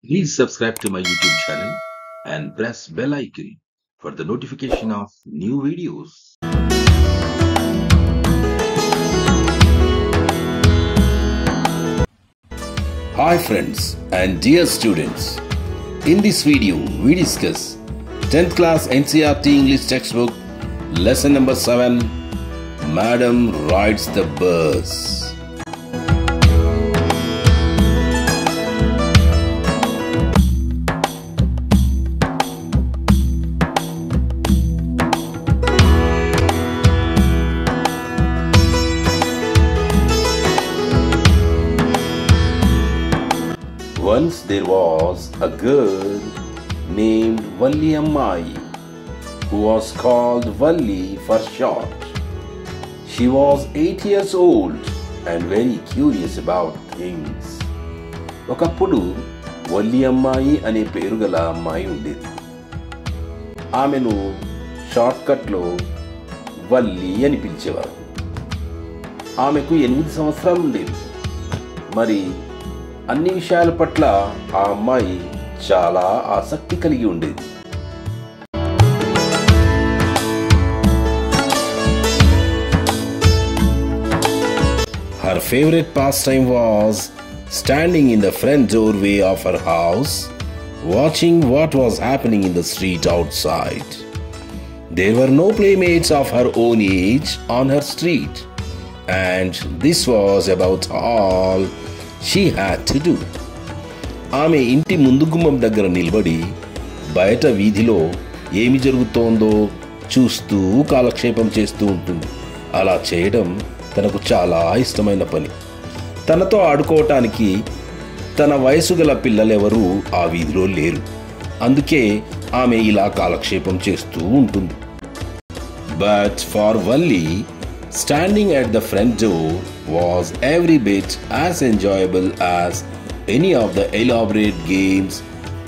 Please subscribe to my YouTube channel and press bell icon for the notification of new videos. Hi friends and dear students, in this video we discuss 10th class NCERT English textbook lesson number 7, Madam Rides the Bus. Once there was a girl named Valli Ammai, who was called Valli for short. She was 8 years old and very curious about things. ఒకప్పుడు వల్లి అమ్మాయి అనే పేరు గల అమ్మాయి ఉండేది. ఆమెను short కట్లో వల్లి అని పిలిచేవారు. ఆమెకు 8 సంవత్సరాలు ఉండేవి. మరి అన్ని విషయాల పట్ల ఆ అమ్మాయి చాలా ఆసక్తి కలిగి ఉండేది. Her favorite pastime was standing in the front doorway of her house, watching what was happening in the street outside. There were no playmates of her own age on her street, and this was about all she had to do. ఆమె ఇంటి ముందు గుమ్మం దగ్గర నిలబడి బయట వీధిలో ఏమి జరుగుతోందో చూస్తూ కాలక్షేపం చేస్తూ ఉంటుంది. అలా చేయడం తనకు చాలా ఇష్టమైన పని. తనతో ఆడుకోవటానికి తన వయసు గల పిల్లలెవరూ ఆ వీధిలో లేరు. అందుకే ఆమె ఇలా కాలక్షేపం చేస్తూ ఉంటుంది. బట్ ఫార్ వల్లి, standing at the front door was every bit as enjoyable as any of the elaborate games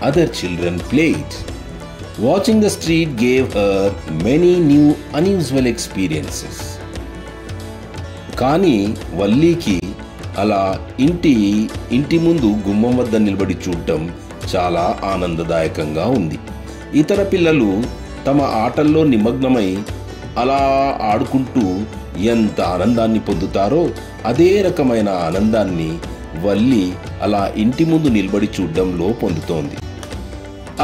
other children played. Watching the street gave her many new unusual experiences. కానీ వల్లీకి అలా ఇంటి ముందు గుమ్మం వద్ద నిలబడి చూడటం చాలా ఆనందదాయకంగా ఉంది. ఇతర పిల్లలు తమ ఆటల్లో నిమగ్నమై అలా ఆడుకుంటూ ఎంత ఆనందాన్ని పొందుతారో అదే రకమైన ఆనందాన్ని వల్లి అలా ఇంటి ముందు నిలబడి చూడడంలో పొందుతోంది.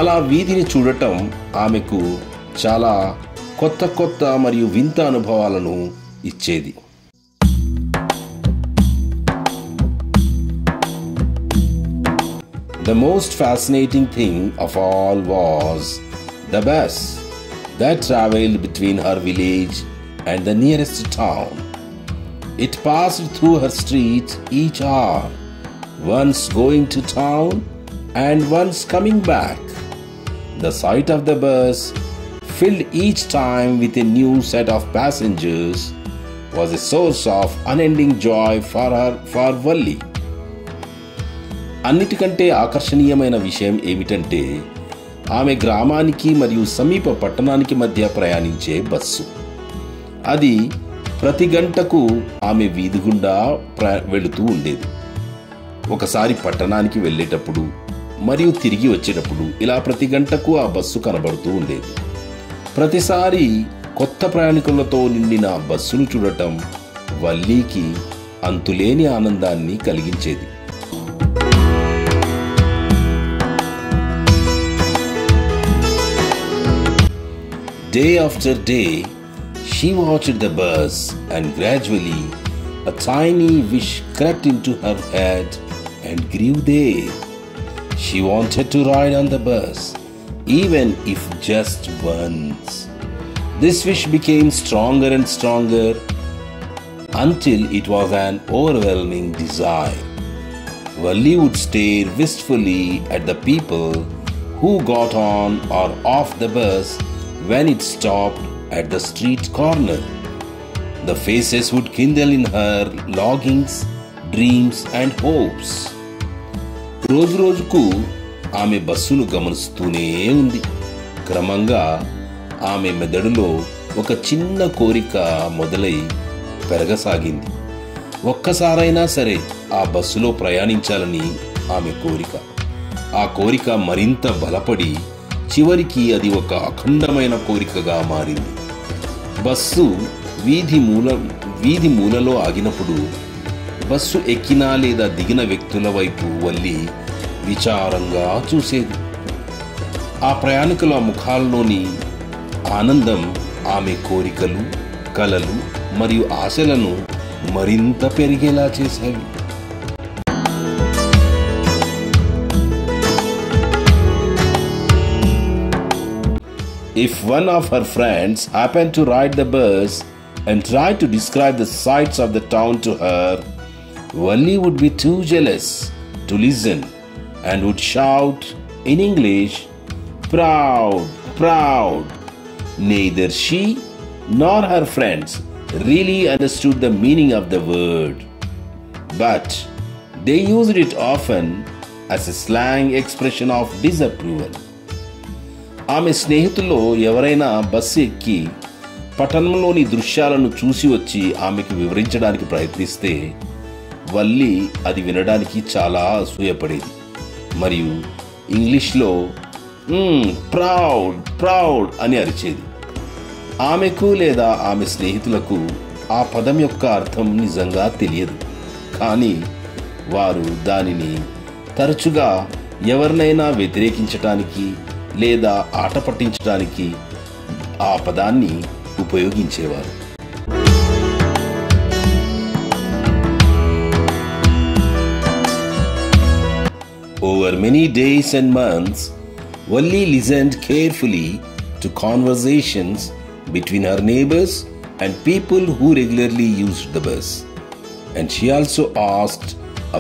అలా వీధిని చూడటం ఆమెకు చాలా కొత్త మరియు వింత అనుభవాలను ఇచ్చేది. The most fascinating thing of all was the bus that traveled between her village and the nearest town. It passed through her street each hour, once going to town and once coming back. The sight of the bus, filled each time with a new set of passengers, was a source of unending joy for Valli. అన్నిటికంటే ఆకర్షణీయమైన విషయం ఏమిటంటే ఆమె గ్రామానికి మరియు సమీప పట్టణానికి మధ్య ప్రయాణించే బస్సు. అది ప్రతి గంటకు ఆమె వీధి గుండా వెళుతూ ఉండేది. ఒకసారి పట్టణానికి వెళ్ళేటప్పుడు మరియు తిరిగి వచ్చేటప్పుడు ఇలా ప్రతి గంటకు ఆ బస్సు కనబడుతూ ఉండేది. ప్రతిసారి కొత్త ప్రయాణికులతో నిండిన బస్సును చూడటం వల్లీకి అంతులేని ఆనందాన్ని కలిగించేది. Day after day, she watched the bus, and gradually a tiny wish crept into her head and grew there. She wanted to ride on the bus, even if just once. This wish became stronger and stronger until it was an overwhelming desire. Valli would stare wistfully at the people who got on or off the bus when it stopped at the street corner. The faces would kindle in her longings, dreams and hopes. రోజుకు ఆమె బస్సును గమనిస్తూనే ఉంది. క్రమంగా ఆమె మెదడులో ఒక చిన్న కోరిక మొదలై పెరగసాగింది. ఒక్కసారైనా సరే ఆ బస్సులో ప్రయాణించాలని ఆమె కోరిక. ఆ కోరిక మరింత బలపడి చివరికి అది ఒక అఖండమైన కోరికగా మారింది. బస్సు వీధి మూలలో ఆగినప్పుడు బస్సు ఎక్కిన లేదా దిగిన వ్యక్తుల వైపు వల్లి విచారంగా చూసేది. ఆ ప్రయాణికుల ముఖాల్లోని ఆనందం ఆమె కోరికలు, కలలు మరియు ఆశలను మరింత పెరిగేలా చేశాయి. If one of her friends happened to ride the bus and tried to describe the sights of the town to her, Valli would be too jealous to listen and would shout in English, "Proud, proud." Neither she nor her friends really understood the meaning of the word, but they used it often as a slang expression of disapproval. ఆమె స్నేహితుల్లో ఎవరైనా bus ఎక్కి పట్టణంలోని దృశ్యాలను చూసి వచ్చి ఆమెకు వివరించడానికి ప్రయత్నిస్తే వల్లి అది వినడానికి చాలా అసూయపడేది మరియు ఇంగ్లీష్లో ప్రౌడ్ ప్రౌడ్ అని అరిచేది. ఆమెకు లేదా ఆమె స్నేహితులకు ఆ పదం యొక్క అర్థం నిజంగా తెలియదు, కానీ వారు దానిని తరచుగా ఎవరినైనా వ్యతిరేకించటానికి లేదా ఆట పట్టించడానికి ఆ పదాన్ని ఉపయోగించేవారు. Over many days and months, Valli listened carefully to conversations between her neighbors and people who regularly used the bus, and she also asked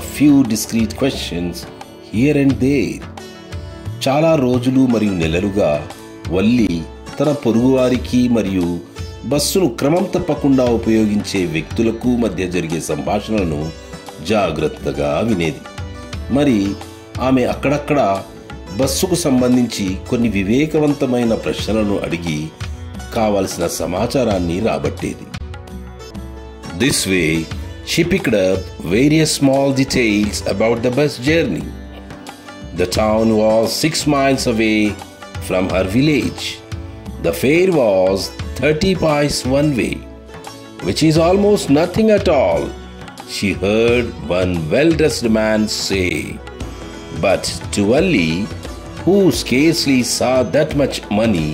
a few discreet questions here and there. చాలా రోజులు మరియు నెలలుగా వల్లి తన పొరుగువారికి మరియు బస్సును క్రమం తప్పకుండా ఉపయోగించే వ్యక్తులకు మధ్య జరిగే సంభాషణలను జాగ్రత్తగా వినేది. మరి ఆమె అక్కడక్కడ బస్సుకు సంబంధించి కొన్ని వివేకవంతమైన ప్రశ్నలను అడిగి కావలసిన సమాచారాన్ని రాబట్టేది. This way, she picked up various small details about the bus journey. The town was 6 miles away from her village. The fare was 30 paise one way, which is almost nothing at all, she heard one well-dressed man say. But to Valli, who scarcely saw that much money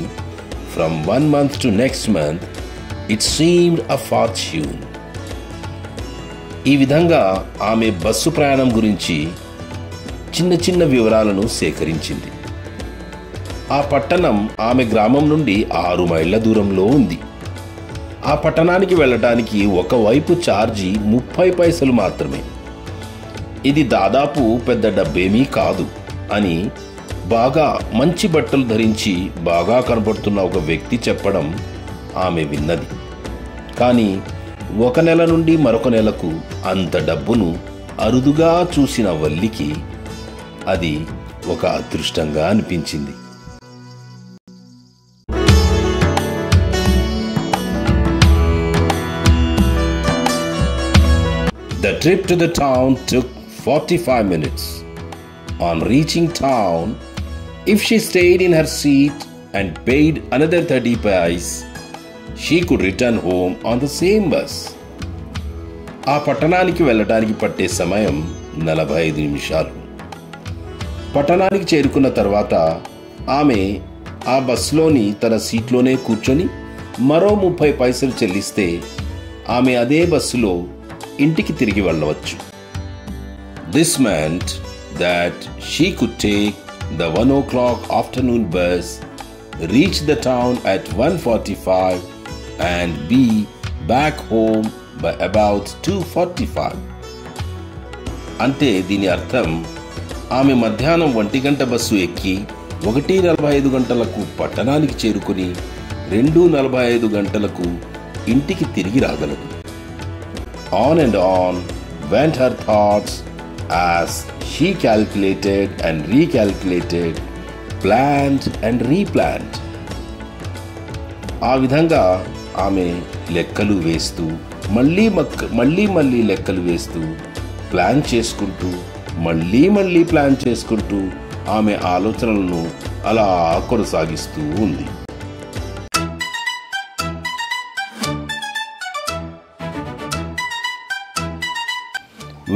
from one month to next month, it seemed a fortune. ఈ విధంగా ఆమె bus ప్రయాణం గురించి చిన్న చిన్న వివరాలను సేకరించింది. ఆ పట్టణం ఆమె గ్రామం నుండి 6 మైళ్ళ దూరంలో ఉంది. ఆ పట్టణానికి వెళ్ళటానికి ఒకవైపు ఛార్జీ 30 పైసలు మాత్రమే. ఇది దాదాపు పెద్ద డబ్బేమీ కాదు అని బాగా మంచి బట్టలు ధరించి బాగా కనబడుతున్న ఒక వ్యక్తి చెప్పడం ఆమె విన్నది. కానీ ఒక నెల నుండి మరొక నెలకు అంత డబ్బును అరుదుగా చూసిన వల్లికి అది ఒక అదృష్టంగా అనిపించింది. The trip to the town took 45 minutes. On reaching town, if she stayed in her seat and paid another 30 paise, she could return home on the same bus. ఆ పట్టణానికి వెళ్ళడానికి పట్టే సమయం 45 నిమిషాలు. పట్టణానికి చేరుకున్న తర్వాత ఆమె ఆ బస్సులోని తన సీట్లోనే కూర్చొని మరో 30 పైసలు చెల్లిస్తే ఆమె అదే బస్సులో ఇంటికి తిరిగి వెళ్ళవచ్చు. This meant that she could take the 1 o'clock afternoon bus, reach the town at 1:45 and be back home by about 2:45. అంటే దీని అర్థం ఆమె మధ్యాహ్నం 1 గంట బస్సు ఎక్కి 1:45 గంటలకు పట్టణానికి చేరుకుని 2:45 గంటలకు ఇంటికి తిరిగి రాగలదు. On and on went her thoughts as she calculated and recalculated, planned and replanned. ఆ విధంగా ఆమె లెక్కలు వేస్తూ మళ్ళీ లెక్కలు వేస్తూ ప్లాన్ చేసుకుంటూ మళ్ళీ ప్లాన్ చేసుకుంటూ ఆమె ఆలోచనలను అలా కొనసాగిస్తూ ఉంది.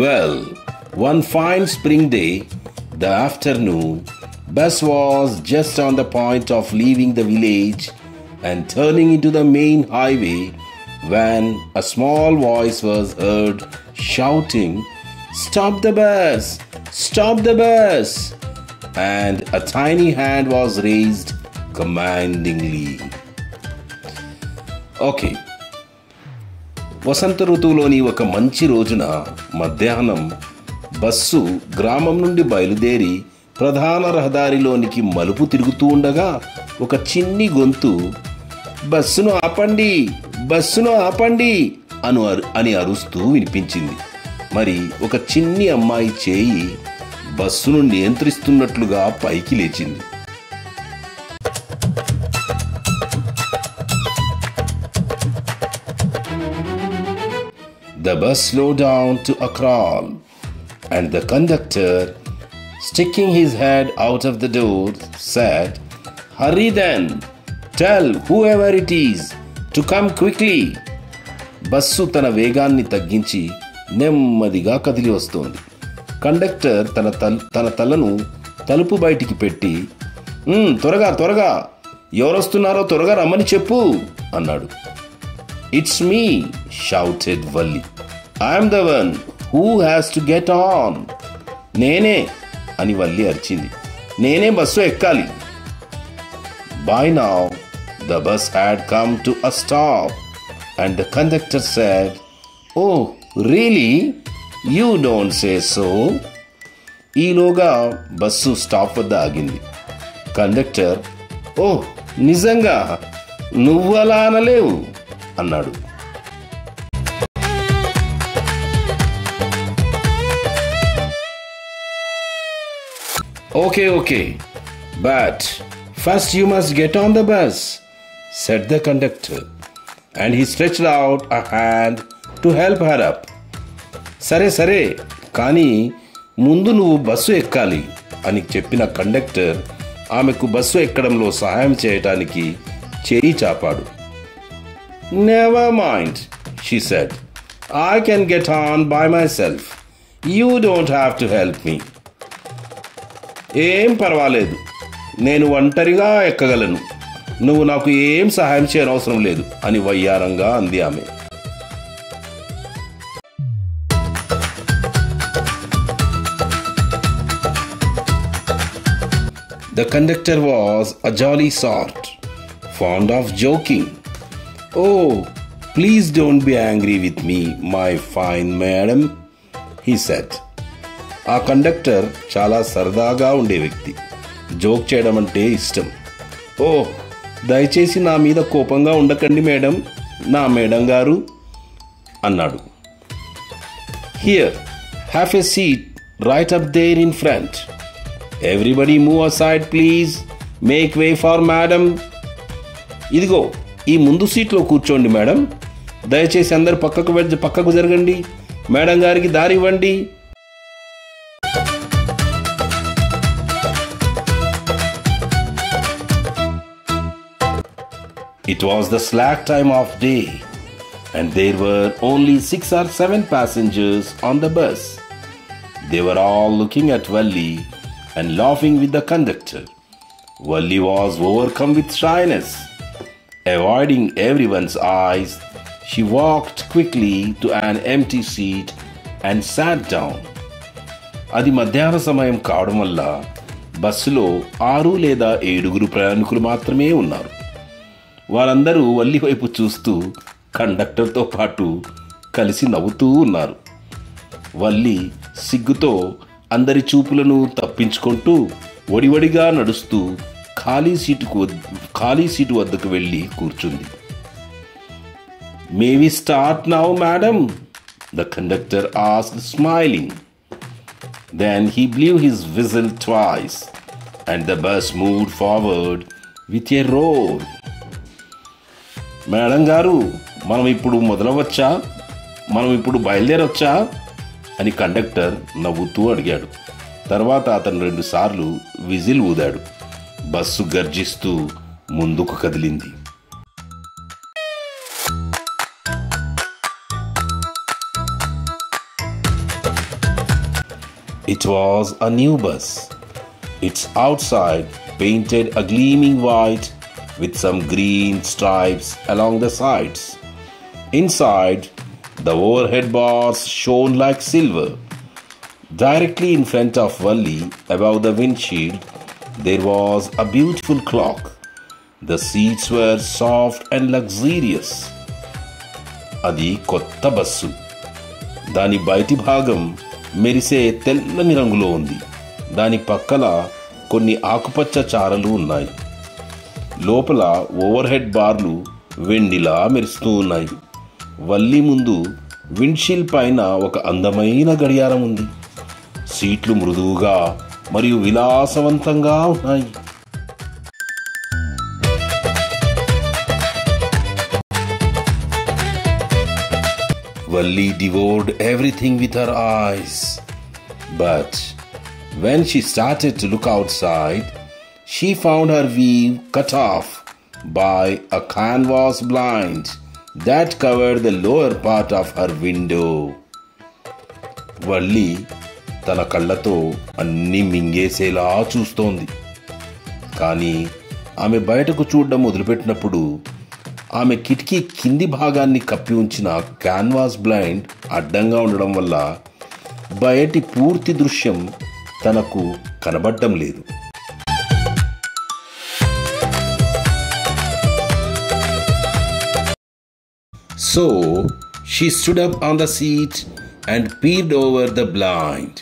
Well, one fine spring day, the afternoon, bus was just on the point of leaving the village and turning into the main highway when a small voice was heard shouting, "Stop the bus! Stop the bus!" And a tiny hand was raised commandingly. Okay. వసంత ఋతువులోని ఒక మంచి రోజున మధ్యాహ్నం bus గ్రామం నుండి బయలుదేరి ప్రధాన రహదారిలోనికి మలుపు తిరుగుతూ ఉండగా ఒక చిన్ని గొంతు, "బస్సును ఆపండి, బస్సును ఆపండి" అని అరుస్తూ వినిపించింది. మరి ఒక చిన్ని అమ్మాయి చేయి బస్సును నియంత్రిస్తున్నట్లుగా పైకి లేచింది. The bus slowed down to a crawl, and the conductor, sticking his head out of the door, said, "Hurry then! Tell whoever it is to come quickly." Bus తన వేగాన్ని తగ్గించి నెమ్మదిగా కదిలి వస్తోంది. కండక్టర్ తన తలను తలుపు బయటికి పెట్టి, త్వరగా త్వరగా, ఎవరొస్తున్నారో త్వరగా రమ్మని చెప్పు" అన్నాడు. "It's me," shouted Valli. "I'm the one who has to get on." నేనే అని వల్లి అరిచింది. నేనే బస్సు ఎక్కాలి. By now, the bus had come to a stop, and the conductor said, "Oh, really? You don't say so." ఈలోగా bus stop వద్ద ఆగింది. Conductor, "ఓహ్, నిజంగా నువ్వు అలా అనలేవు" అన్నాడు. Okay, but first you must get on the bus," said the conductor, and he stretched out a hand to help her up. సరే కానీ ముందు నువ్వు బస్సు ఎక్కాలి అని చెప్పిన కండక్టర్ ఆమెకు బస్సు ఎక్కడంలో సహాయం చేయటానికి చేయి చాపాడు. "Never mind," she said. "I can get on by myself. You don't have to help me." ఏం పర్వాలేదు, నేను ఒంటరిగా ఎక్కగలను, నువ్వు నాకు ఏం సహాయం చేయనవసరం లేదు అని వయ్యారంగా అంది ఆమె. The conductor was a jolly sort, fond of joking. "Oh, please don't be angry with me, my fine madam," he said. ఆ కండక్టర్ చాలా సరదాగా ఉండే వ్యక్తి. జోక్ చేయడం అంటే ఇష్టం. "ఓ, దయచేసి నా మీద కోపంగా ఉండకండి మేడం, నా మేడం గారు" అన్నాడు. "Here, have a seat right up there in front. Everybody move aside please. Make way for madam." ఇదిగో ఈ ముందు సీట్లో కూర్చోండి మేడం, దయచేసి అందరు పక్కకు జరగండి, మేడం గారికి దారి ఇవ్వండి. It was the slack time of day, and there were only 6 or 7 passengers on the bus. They were all looking at Valli and laughing with the conductor. Valli was overcome with shyness. Avoiding everyone's eyes, she walked quickly to an empty seat and sat down. అది మధ్యాహ్న సమయం కావడం వల్ల బస్సులో 6 లేదా 7 ప్రయాణికులు మాత్రమే ఉన్నారు. వారందరూ వల్లి వైపు చూస్తూ కండక్టర్తో పాటు కలిసి నవ్వుతూ ఉన్నారు. వల్లి సిగ్గుతో అందరి చూపులను తప్పించుకుంటూ ఒడివడిగా నడుస్తూ ఖాళీ సీటు వద్దకు వెళ్ళి కూర్చుంది. "May we start now, madam?" the conductor asked, smiling. Then he blew his whistle twice, and the bus moved forward with a roar. "Madam గారు, మనం ఇప్పుడు బయలుదేరొచ్చా అని కండక్టర్ నవ్వుతూ అడిగాడు. తర్వాత అతను 2 సార్లు విజిల్ ఊదాడు. బస్సు గర్జిస్తూ ముందుకు కదిలింది. It was a new bus. Its outside painted a gleaming white with some green stripes along the sides. Inside, the overhead bars shone like silver. Directly in front of Valli, above the windshield, there was a beautiful clock. The seats were soft and luxurious. అది కొత్త bus. దాని బయటి భాగం మెరిసే తెల్లని రంగులో ఉంది. దాని పక్కల కొన్ని ఆకుపచ్చ చారలు ఉన్నాయి. లోపల ఓవర్ హెడ్ బార్లు వెండిలా మెరుస్తూ ఉన్నాయి. వల్లి ముందు విండ్షీల్ పైన ఒక అందమైన గడియారం ఉంది. సీట్లు మృదువుగా మరియు విలాసవంతంగా ఉన్నాయి. Valli devoured everything with her eyes. But when she started to look outside, she found her view cut off by a canvas blind that covered the lower part of her window. Valli తన కళ్ళతో అన్నీ మింగేసేలా చూస్తోంది. కానీ ఆమె బయటకు చూడడం మొదలుపెట్టినప్పుడు ఆమె కిటికీ కింది భాగాన్ని కప్పి ఉంచిన క్యాన్వాస్ బ్లైండ్ అడ్డంగా ఉండడం వల్ల బయటి పూర్తి దృశ్యం తనకు కనబడటం లేదు. So she stood up on the seat and peered over the blind.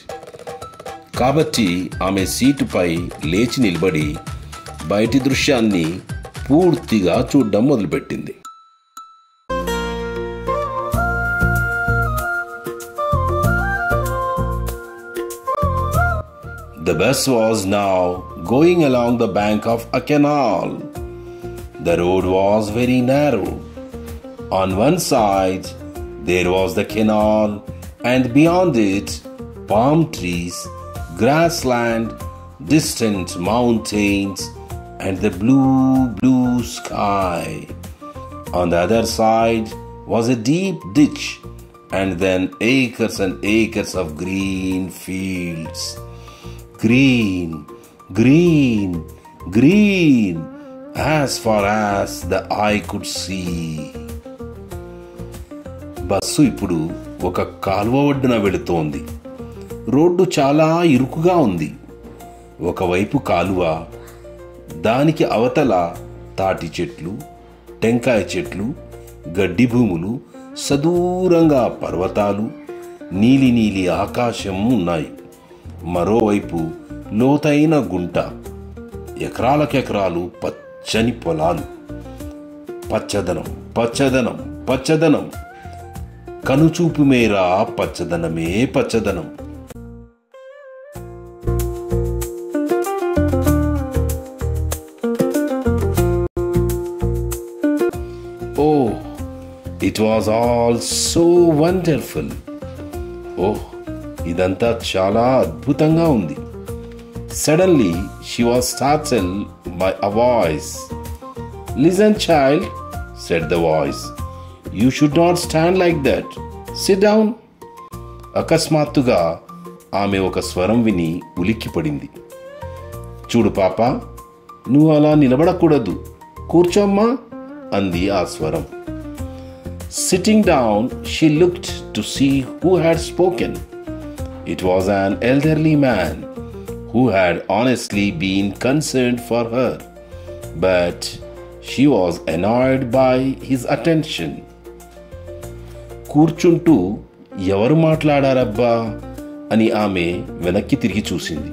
కాబట్టి ఆమె సీటుపై లేచి నిలబడి బయటి దృశ్యాన్ని పూర్తిగా చూడడం మొదలుపెట్టింది. The bus was now going along the bank of a canal. The road was very narrow. On one side there was the canal, and beyond it palm trees, grassland, distant mountains, and the blue sky. On the other side was a deep ditch, and then acres and acres of green fields. Green, green, green, as far as the eye could see. Bus ఇప్పుడు ఒక కాలువ ఒడ్డున వెళుతోంది. Road చాలా ఇరుకుగా ఉంది. ఒకవైపు కాలువ, దానికి అవతల తాటి చెట్లు, టెంకాయ చెట్లు, గడ్డి భూములు, సదూరంగా పర్వతాలు, నీలి నీలి ఆకాశం ఉన్నాయి. మరోవైపు లోతైన గుంట, ఎకరాలకెకరాలు పచ్చని పొలాలు. పచ్చదనం, పచ్చదనం, పచ్చదనం. కనుచూపు మేర పచ్చదనమే పచ్చదనం. Oh, it was all so wonderful. Oh, ఇదంతా చాలా అద్భుతంగా ఉంది. Suddenly she was startled by a voice. "Listen, child," said the voice. "You should not stand like that. Sit down." అకస్మాత్తుగా ఆమె ఒక స్వరం విని ఉలిక్కిపడింది. "చూడు పాప, నువ్వు అలా నిలబడకూడదు. కూర్చోమ్మా," అంది ఆ స్వరం. Sitting down, she looked to see who had spoken. It was an elderly man who had honestly been concerned for her, but she was annoyed by his attention. కూర్చుంటూ ఎవరు మాట్లాడారబ్బా అని ఆమె వెనక్కి తిరిగి చూసింది.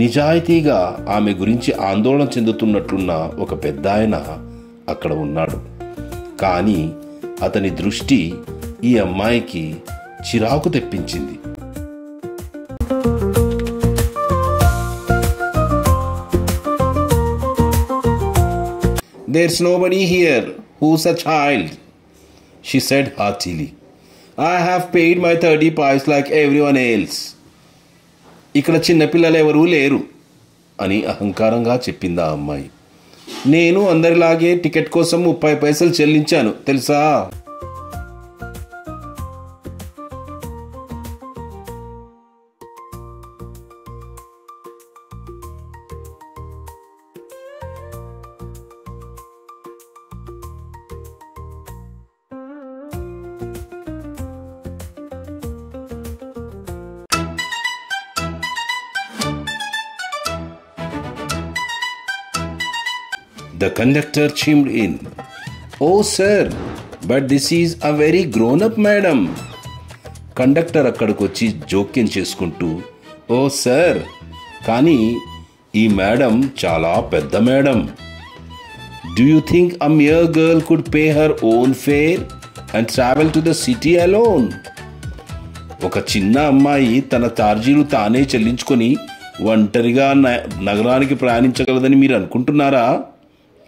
నిజాయితీగా ఆమె గురించి ఆందోళన చెందుతున్నట్లున్న ఒక పెద్దాయన అక్కడ ఉన్నాడు. కానీ అతని దృష్టి ఈ అమ్మాయికి చిరాకు తెప్పించింది. "There's nobody here who's a child," she said heartily. "I have paid my 30 pice like everyone else." ఇక్కడ చిన్నపిల్లలు ఎవరూ లేరు అని అహంకారంగా చెప్పింది ఆ అమ్మాయి. నేను అందరిలాగే టికెట్ కోసం 30 పైసలు చెల్లించాను తెలుసా. The conductor chimed in. Oh sir, but this is a very grown-up madam. Conductor అక్కడికొచ్చి జోక్యం చేసుకుంటూ, ఓ సార్, కానీ ఈ మేడం చాలా పెద్ద madam. Do you think a mere girl could pay her own fare and travel to the city alone? ఒక చిన్న అమ్మాయి తన ఛార్జీలు తానే చెల్లించుకొని ఒంటరిగా నగరానికి ప్రయాణించగలదని మీరు అనుకుంటున్నారా?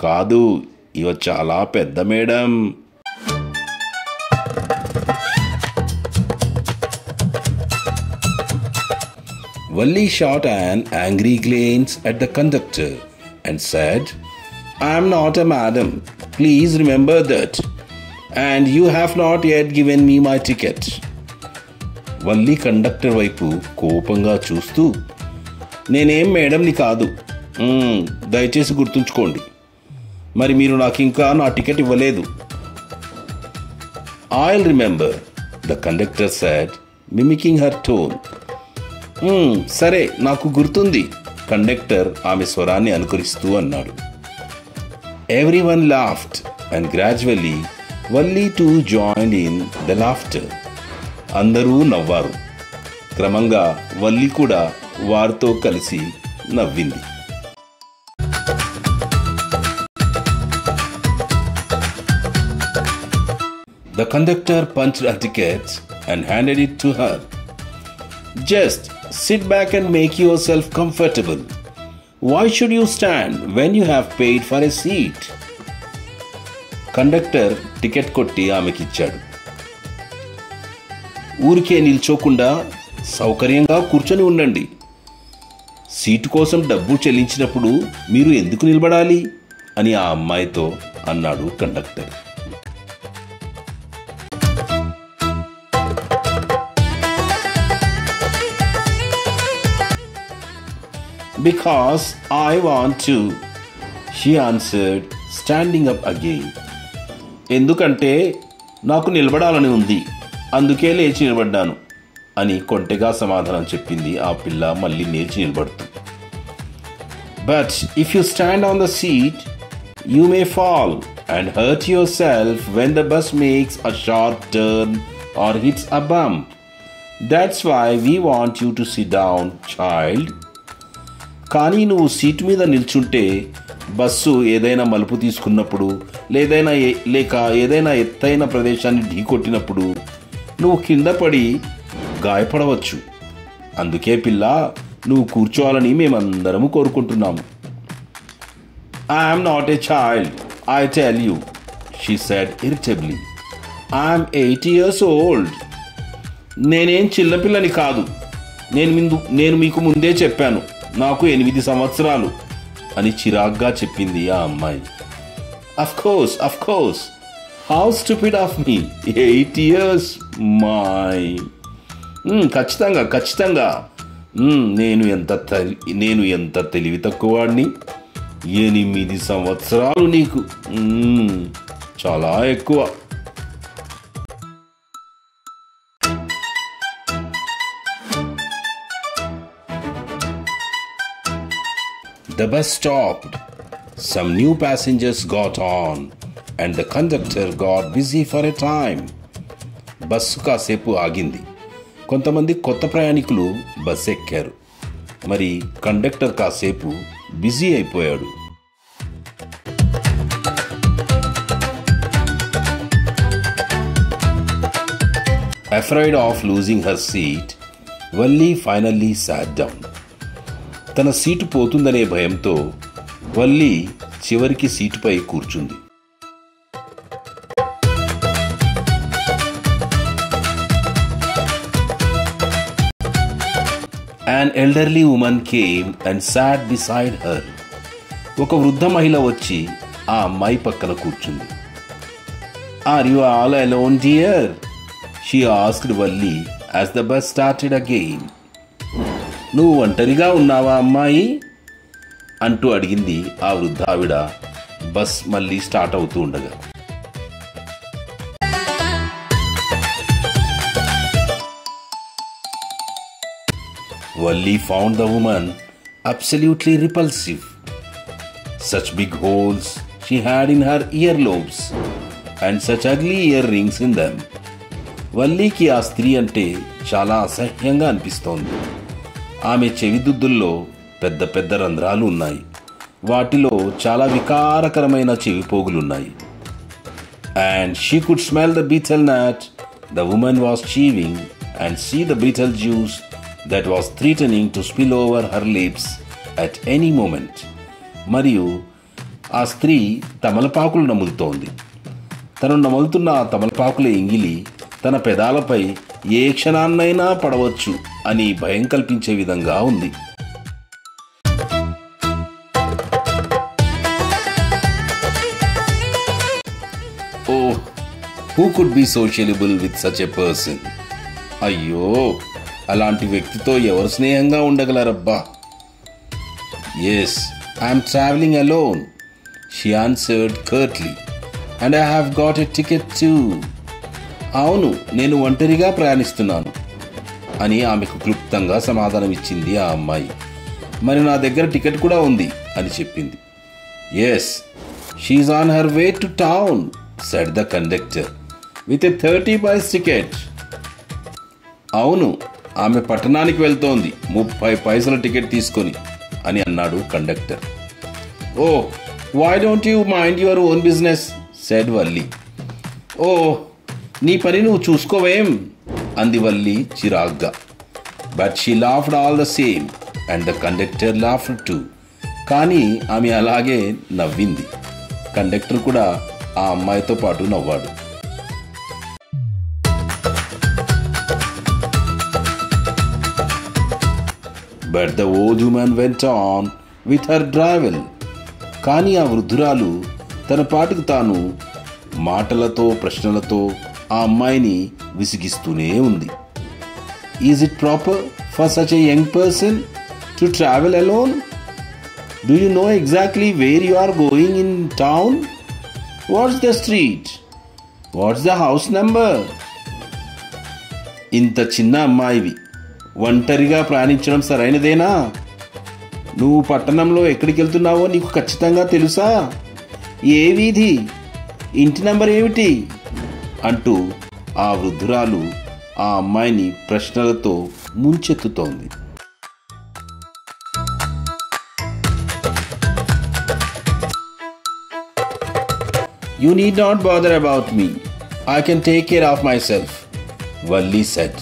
కాదు, ఇవ చాలా పెద్ద madam. Valli shot an angry glance at the conductor and said, I am not a madam. Please remember that. And you have not yet given me my ticket. Valli conductor వైపు కోపంగా చూస్తూ, నేనేం మేడంని కాదు, దయచేసి గుర్తుంచుకోండి. మరి మీరు నాకు ఇంకా నా టికెట్ ఇవ్వలేదు. I'll remember, the conductor said, mimicking her tone. సరే, నాకు గుర్తుంది, కండక్టర్ ఆమె స్వరాన్ని అనుకరిస్తూ అన్నాడు. Everyone laughed and gradually Valli too joined in the laughter. అందరూ నవ్వారు. క్రమంగా వల్లి కూడా వారితో కలిసి నవ్వింది. The conductor punched a ticket and handed it to her. Just sit back and make yourself comfortable. Why should you stand when you have paid for a seat? Conductor ticket కొట్టి ఆమెకిచ్చాడు. ఊరికే నిల్చోకుండా సౌకర్యంగా కూర్చొని ఉండండి. సీటు కోసం డబ్బు చెల్లించినప్పుడు మీరు ఎందుకు నిలబడాలి అని ఆ అమ్మాయితో అన్నాడు conductor. Because I want to, she answered, standing up again. ఎందుకంటే నాకు నిలబడాలని ఉంది, అందుకే లేచి నిలబడ్డాను అని కొంటెగా సమాధానం చెప్పింది ఆ పిల్ల మళ్ళీ లేచి నిలబడుతూ. But if you stand on the seat, you may fall and hurt yourself when the bus makes a sharp turn or hits a bump. That's why we want you to sit down, child. కానీ నువ్వు seat మీద నిల్చుంటే bus ఏదైనా మలుపు తీసుకున్నప్పుడు లేక ఏదైనా ఎత్తైన ప్రదేశాన్ని ఢీకొట్టినప్పుడు నువ్వు కింద పడి గాయపడవచ్చు. అందుకే పిల్ల, నువ్వు కూర్చోవాలని మేమందరము కోరుకుంటున్నాము. I am not a child, I tell you, she said irritably. I am 8 years old. నేనేం చిన్నపిల్లని కాదు, నేను మీకు ముందే చెప్పాను, నాకు 8 సంవత్సరాలు అని చిరాగ్గా చెప్పింది ఆ అమ్మాయి. Of course, how stupid of me, 8 years my. ఖచ్చితంగా నేను ఎంత తెలివి తక్కువవాడిని. 8 సంవత్సరాలు నీకు చాలా ఎక్కువ. The bus stopped. Some new passengers got on and the conductor got busy for a time. Bus కాసేపు ఆగింది. కొంతమంది కొత్త ప్రయాణికులు బస్సు ఎక్కారు. మరి కండక్టర్ కాసేపు బిజీ అయిపోయాడు. Afraid of losing her seat, Valli finally sat down. తన సీటు పోతుందనే భయంతో వల్లి చివరికి సీటుపై కూర్చుంది. An elderly woman came and sat beside her. ఒక వృద్ధ మహిళ వచ్చి ఆ అమ్మాయి పక్కన కూర్చుంది. Are you all alone, dear? She asked Valli as the bus started again. నువ్వు ఒంటరిగా ఉన్నావా అమ్మాయి అంటూ అడిగింది ఆ వృద్ధావిడ బస్ మళ్ళీ స్టార్ట్ అవుతూ ఉండగా. Valli found the woman absolutely repulsive. Such big holes she had in her earlobes and such ugly earrings in them. వల్లీకి ఆ స్త్రీ అంటే చాలా అసహ్యంగా అనిపిస్తోంది. ఆమె చెవిదుద్దుల్లో పెద్ద పెద్ద రంధ్రాలు ఉన్నాయి. వాటిలో చాలా వికారకరమైన చెవిపోగులున్నాయి. And she could smell the betel nut the woman was chewing and see the betel juice that was threatening to spill over her lips at any moment. మరియు ఆ స్త్రీ తమలపాకులు నములుతోంది. తను నములుతున్న ఆ తమలపాకుల ఎంగిలి తన పెదాలపై ఏ క్షణాన్నైనా పడవచ్చు అని భయం కల్పించే విధంగా ఉంది. Oh, who could be sociable with such a person? అయ్యో, అలాంటి వ్యక్తితో ఎవరు స్నేహంగా ఉండగలరబ్బా. Yes, I am traveling alone, she answered curtly, and I have got a ticket too. అవును, నేను ఒంటరిగా ప్రయాణిస్తున్నాను అని ఆమెకు క్లుప్తంగా సమాధానం ఇచ్చింది ఆ అమ్మాయి. మరి నా దగ్గర టికెట్ కూడా ఉంది అని చెప్పింది. Yes, she is on her way to town, said the conductor, with a 30 paise ticket. అవును, ఆమె పట్టణానికి వెళ్తోంది 30 పైసల టికెట్ తీసుకొని అని అన్నాడు conductor. Oh, why don't you mind your own business, said Valli. ఓ, నీ పని నువ్వు చూసుకోవేం అంది వల్లి చిరాగ్గా. But she laughed all the same and the conductor laughed too. కానీ ఆమె అలాగే నవ్వింది. కండక్టర్ కూడా ఆ అమ్మాయితో పాటు నవ్వాడు. But the old woman went on with her travel. కానీ ఆ వృద్ధురాలు తన పాటికి తాను మాటలతో ప్రశ్నలతో ఆ అమ్మాయిని విసిగిస్తూనే ఉంది. Is it proper for such a young person to travel alone? Do you know exactly where you are going in town? What's the street? What's the house number? ఇంత చిన్న అమ్మాయివి ఒంటరిగా ప్రయాణించడం సరైనదేనా? నువ్వు పట్టణంలో ఎక్కడికి వెళ్తున్నావో నీకు ఖచ్చితంగా తెలుసా? ఏ వీధి, ఇంటి నంబర్ ఏమిటి అంటూ ఆ వృద్ధురాలు ఆ అమ్మాయిని ప్రశ్నలతో ముంచెత్తుతోంది. You need not bother about me. I can take care of myself, Valli said,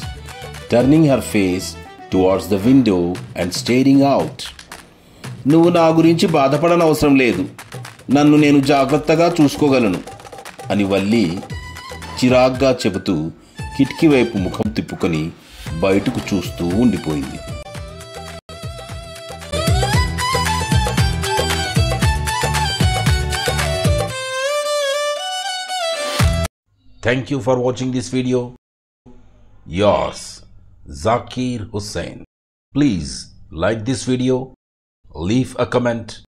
turning her face towards the window and staring out. నువ్వు నా గురించి బాధపడనవసరం లేదు, నన్ను నేను జాగ్రత్తగా చూసుకోగలను అని వల్లి చిరాగ్గా చెబుతూ కిటికీ వైపు ముఖం తిప్పుకొని బయటకు చూస్తూ ఉండిపోయింది. Thank you for watching this video. Yours, Zakir Hussain. Please like this video, leave a comment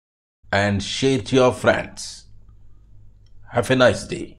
and share to your friends. Have a nice day.